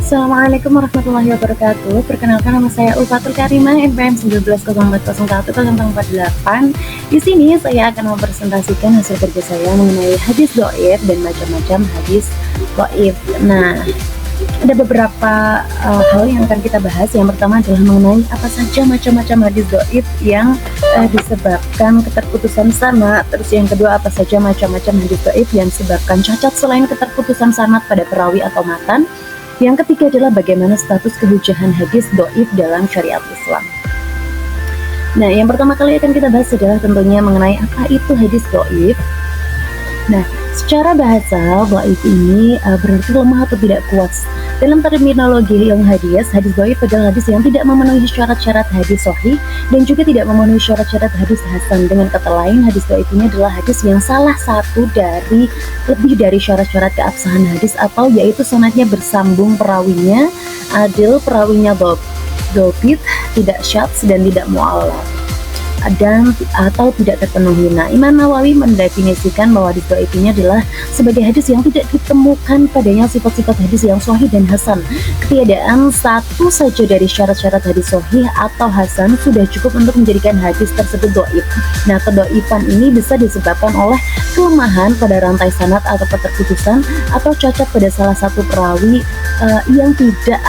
Assalamualaikum warahmatullahi wabarakatuh. Perkenalkan, nama saya Ulfatul Karimah, NPM 19040148. Di sini saya akan mempresentasikan hasil kerja saya mengenai hadis dhaif dan macam-macam hadis dhaif. Nah, ada beberapa hal yang akan kita bahas. Yang pertama adalah mengenai apa saja macam-macam hadis dhaif yang disebabkan keterputusan sanad. Terus yang kedua, apa saja macam-macam hadis dhaif yang disebabkan cacat selain keterputusan sanad pada perawi atau matan. Yang ketiga adalah bagaimana status kehujahan hadis dhaif dalam syariat Islam. Nah, yang pertama kali akan kita bahas adalah tentunya mengenai apa itu hadis dhaif. Nah, secara bahasa, dhaif ini berarti lemah atau tidak kuat. Dalam terminologi yang hadis dhaif adalah hadis yang tidak memenuhi syarat-syarat hadis sahih dan juga tidak memenuhi syarat-syarat hadis hasan. Dengan kata lain, hadis dhaif ini adalah hadis yang salah satu dari lebih dari syarat-syarat keabsahan hadis, atau yaitu sanadnya bersambung, perawinya adil, perawinya dhabit, tidak syadz dan tidak mu'allaq, dan atau tidak terpenuhi. Nah, Imam Nawawi mendefinisikan bahwa hadis dhaif ini adalah sebagai hadis yang tidak ditemukan padanya sifat-sifat hadis yang sahih dan hasan. Ketiadaan satu saja dari syarat-syarat hadis sahih atau hasan sudah cukup untuk menjadikan hadis tersebut dhaif. Nah, kedhaifan ini bisa disebabkan oleh kelemahan pada rantai sanad atau keterputusan, atau cacat pada salah satu perawi yang tidak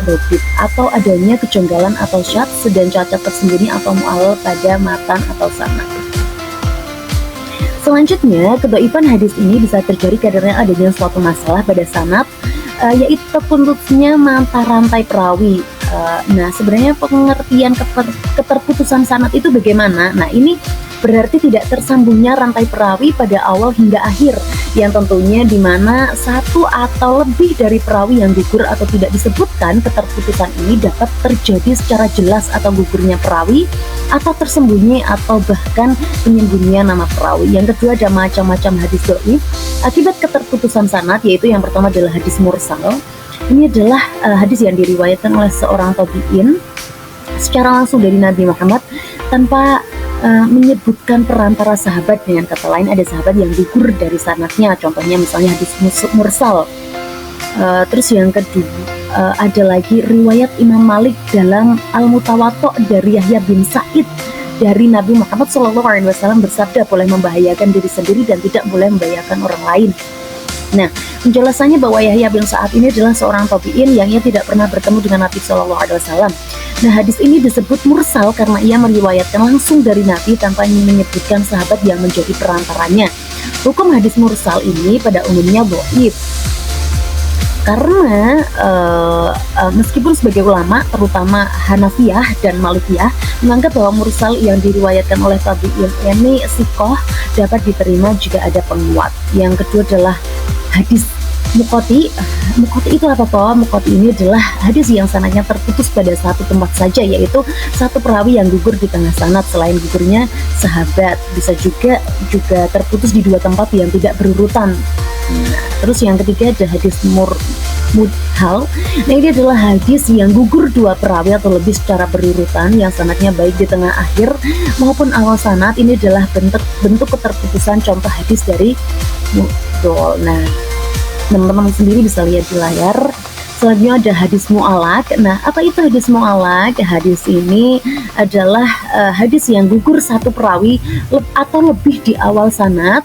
dhabit, atau adanya kejanggalan atau syadz dan cacat tersembunyi atau mu'allaq pada matan atau sanad. Selanjutnya, kedhaifan hadis ini bisa terjadi karena adanya suatu masalah pada sanad, yaitu terputusnya mata rantai perawi. Nah, sebenarnya pengertian keterputusan sanad itu bagaimana? Nah, ini berarti tidak tersambungnya rantai perawi pada awal hingga akhir, yang tentunya di mana satu atau lebih dari perawi yang gugur atau tidak disebutkan. Keterputusan ini dapat terjadi secara jelas atau gugurnya perawi, atau tersembunyi atau bahkan penyembunyian nama perawi. Yang kedua, ada macam-macam hadis dhaif akibat keterputusan sanad, yaitu yang pertama adalah hadis mursal. Ini adalah hadis yang diriwayatkan oleh seorang tabi'in secara langsung dari Nabi Muhammad tanpa menyebutkan perantara sahabat. Dengan kata lain, ada sahabat yang gugur dari sanadnya, contohnya misalnya hadis mursal. Terus yang kedua, ada lagi riwayat Imam Malik dalam Al-Mutawatta dari Yahya bin Sa'id dari Nabi Muhammad SAW bersabda, boleh membahayakan diri sendiri dan tidak boleh membahayakan orang lain. Nah, penjelasannya bahwa Yahya bin Sa'ad ini adalah seorang tabi'in yang ia tidak pernah bertemu dengan Nabi SAW. Nah, hadis ini disebut mursal karena ia meriwayatkan langsung dari Nabi tanpa menyebutkan sahabat yang menjadi perantaranya. Hukum hadis mursal ini pada umumnya dhaif. Karena meskipun sebagai ulama, terutama Hanafiyah dan Malikiyah, menganggap bahwa mursal yang diriwayatkan oleh tabi'in ini sikoh dapat diterima jika ada penguat. Yang kedua adalah hadis muqati. Muqati itu apa toh? Muqati ini adalah hadis yang sanadnya terputus pada satu tempat saja, yaitu satu perawi yang gugur di tengah sanad selain gugurnya sahabat. Bisa juga terputus di dua tempat yang tidak berurutan. Terus yang ketiga ada hadis mudhal. Nah, ini adalah hadis yang gugur dua perawi atau lebih secara berurutan, yang sanadnya baik di tengah akhir maupun awal sanad. Ini adalah bentuk keterputusan contoh hadis dari mudhal. Nah, teman-teman sendiri bisa lihat di layar. Selanjutnya ada hadis mu'allaq. Nah, apa itu hadis mu'allaq? Hadis ini adalah hadis yang gugur satu perawi atau lebih di awal sanad.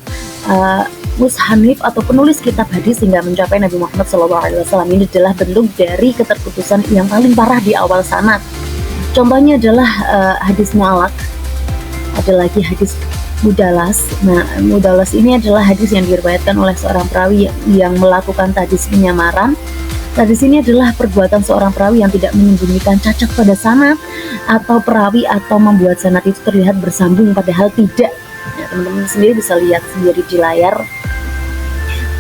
Mushanif atau penulis kitab hadis hingga mencapai Nabi Muhammad SAW. Ini adalah bentuk dari keterputusan yang paling parah di awal sanad. Contohnya adalah hadis mu'allaq. Ada lagi hadis mudalas. Nah, mudalas ini adalah hadis yang diriwayatkan oleh seorang perawi yang melakukan tadlis penyamaran. Tadlis ini adalah perbuatan seorang perawi yang tidak menyembunyikan cacat pada sanad atau perawi, atau membuat sanad itu terlihat bersambung padahal tidak. Nah, teman-teman sendiri bisa lihat sendiri di layar.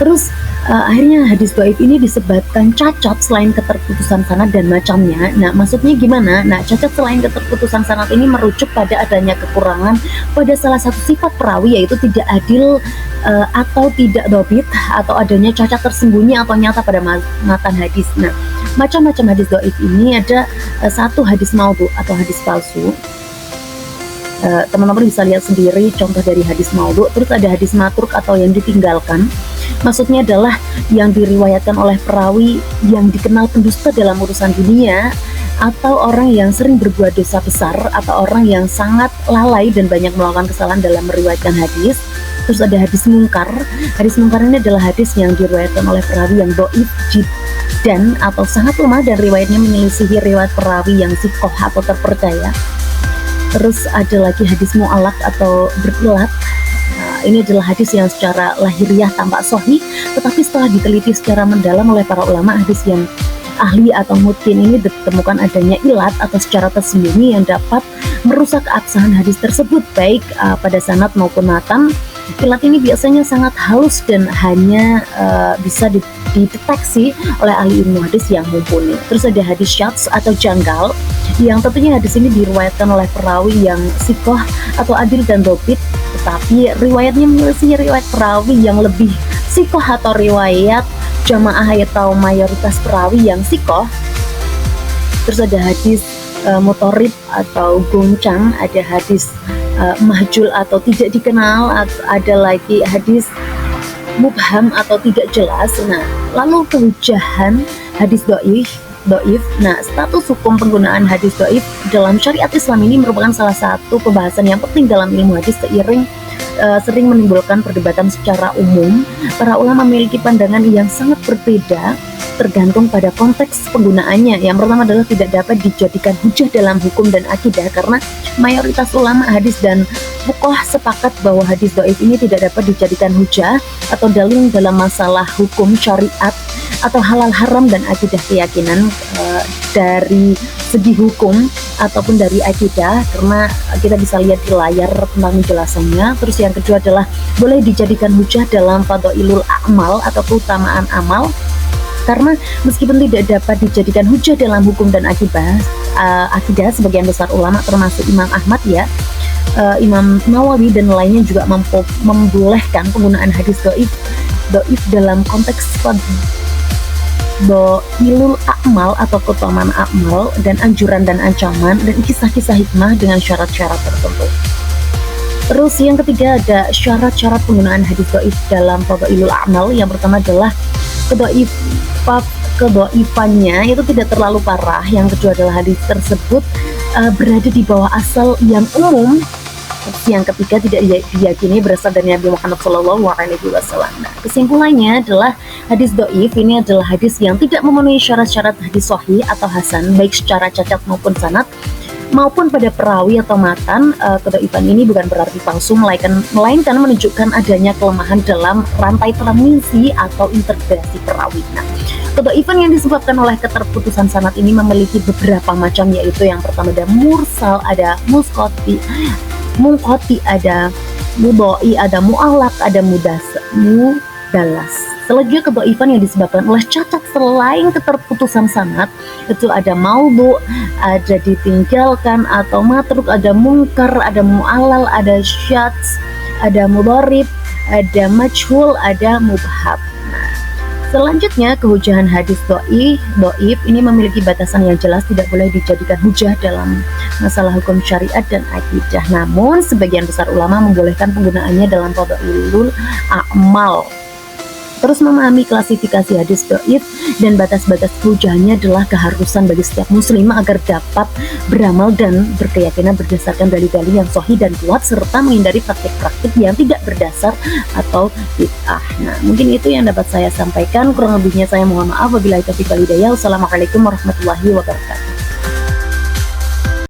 Terus akhirnya hadis dhaif ini disebabkan cacat selain keterputusan sanad dan macamnya. Nah, maksudnya gimana? Nah, cacat selain keterputusan sanad ini merujuk pada adanya kekurangan pada salah satu sifat perawi, yaitu tidak adil atau tidak dhabit, atau adanya cacat tersembunyi atau nyata pada matan hadis. Nah, macam-macam hadis dhaif ini ada satu hadis maudhu atau hadis palsu. Teman-teman bisa lihat sendiri contoh dari hadis maudhu. Terus ada hadis matruk atau yang ditinggalkan. Maksudnya adalah yang diriwayatkan oleh perawi yang dikenal pendusta dalam urusan dunia, atau orang yang sering berbuat dosa besar, atau orang yang sangat lalai dan banyak melakukan kesalahan dalam meriwayatkan hadis. Terus ada hadis mungkar. Hadis mungkar ini adalah hadis yang diriwayatkan oleh perawi yang dhaif dan atau sangat lemah dan riwayatnya menyelisihi riwayat perawi yang sikoh atau terpercaya. Terus ada lagi hadis mu'alaq atau berilat. Ini adalah hadis yang secara lahiriah tampak sahih, tetapi setelah diteliti secara mendalam oleh para ulama hadis yang ahli atau mutqin ini ditemukan adanya ilat atau secara tersembunyi yang dapat merusak keabsahan hadis tersebut, baik pada sanad maupun matan. Ilat ini biasanya sangat halus dan hanya bisa dideteksi oleh ahli ilmu hadis yang mumpuni. Terus ada hadis syadz atau janggal, yang tentunya hadis ini diriwayatkan oleh perawi yang sikoh atau adil dan dhabit, tetapi riwayatnya menyelisihi riwayat perawi yang lebih sikoh atau riwayat jamaah atau mayoritas perawi yang sikoh. Terus ada hadis mutorib atau goncang, ada hadis mahjul atau tidak dikenal, ada lagi hadis mubham atau tidak jelas. Nah, lalu kehujahan hadis dhaif. Nah, status hukum penggunaan hadis dhaif dalam syariat Islam ini merupakan salah satu pembahasan yang penting dalam ilmu hadis, sering menimbulkan perdebatan secara umum. Para ulama memiliki pandangan yang sangat berbeda tergantung pada konteks penggunaannya. Yang pertama adalah tidak dapat dijadikan hujah dalam hukum dan akidah, karena mayoritas ulama hadis dan fuqaha sepakat bahwa hadis dhaif ini tidak dapat dijadikan hujah atau dalil dalam masalah hukum syariat atau halal haram dan akidah keyakinan dari segi hukum ataupun dari akidah, karena kita bisa lihat di layar tentang penjelasannya. Terus yang kedua adalah boleh dijadikan hujah dalam fadhailul a'mal atau keutamaan amal, karena meskipun tidak dapat dijadikan hujah dalam hukum dan akidah, sebagian besar ulama termasuk Imam Ahmad Imam Nawawi dan lainnya juga membolehkan penggunaan hadis dhaif dalam konteks ilul a'mal atau keutamaan amal dan anjuran dan ancaman dan kisah-kisah hikmah dengan syarat-syarat tertentu. Terus yang ketiga ada syarat-syarat penggunaan hadis dhaif dalam fadhailul a'mal. Yang pertama adalah kedhaifannya itu tidak terlalu parah. Yang kedua adalah hadis tersebut berada di bawah asal yang umum. Yang ketiga tidak diyakini berasal dari Nabi Muhammad SAW. Nah, kesimpulannya adalah hadis dhaif ini adalah hadis yang tidak memenuhi syarat-syarat hadis sahih atau hasan, baik secara cacat maupun sanad maupun pada perawi atau matan. Kedhaifan ini bukan berarti palsu, melainkan menunjukkan adanya kelemahan dalam rantai transmisi atau integrasi perawi. Nah, kedhaifan yang disebabkan oleh keterputusan sanad ini memiliki beberapa macam, yaitu yang pertama ada mursal, ada mungqati, ada mudhai, ada mu'allaq, ada mudalas. Selanjutnya kedhaifan yang disebabkan oleh cacat selain keterputusan sanad itu ada maudhu, ada ditinggalkan atau matruk, ada munkar, ada mu'allal, ada syadz, ada mudharib, ada majhul, ada mubham. Selanjutnya, kehujahan hadis dhaif ini memiliki batasan yang jelas, tidak boleh dijadikan hujah dalam masalah hukum syariat dan akidah. Namun, sebagian besar ulama membolehkan penggunaannya dalam fadhailul a'mal. Terus memahami klasifikasi hadis dhaif dan batas-batas kehujahannya adalah keharusan bagi setiap muslim agar dapat beramal dan berkeyakinan berdasarkan dalil-dalil yang sahih dan kuat, serta menghindari praktik-praktik yang tidak berdasar atau bid'ah. Nah, mungkin itu yang dapat saya sampaikan. Kurang lebihnya saya mohon maaf. Wabillahi taufiq wal hidayah. Wassalamualaikum warahmatullahi wabarakatuh.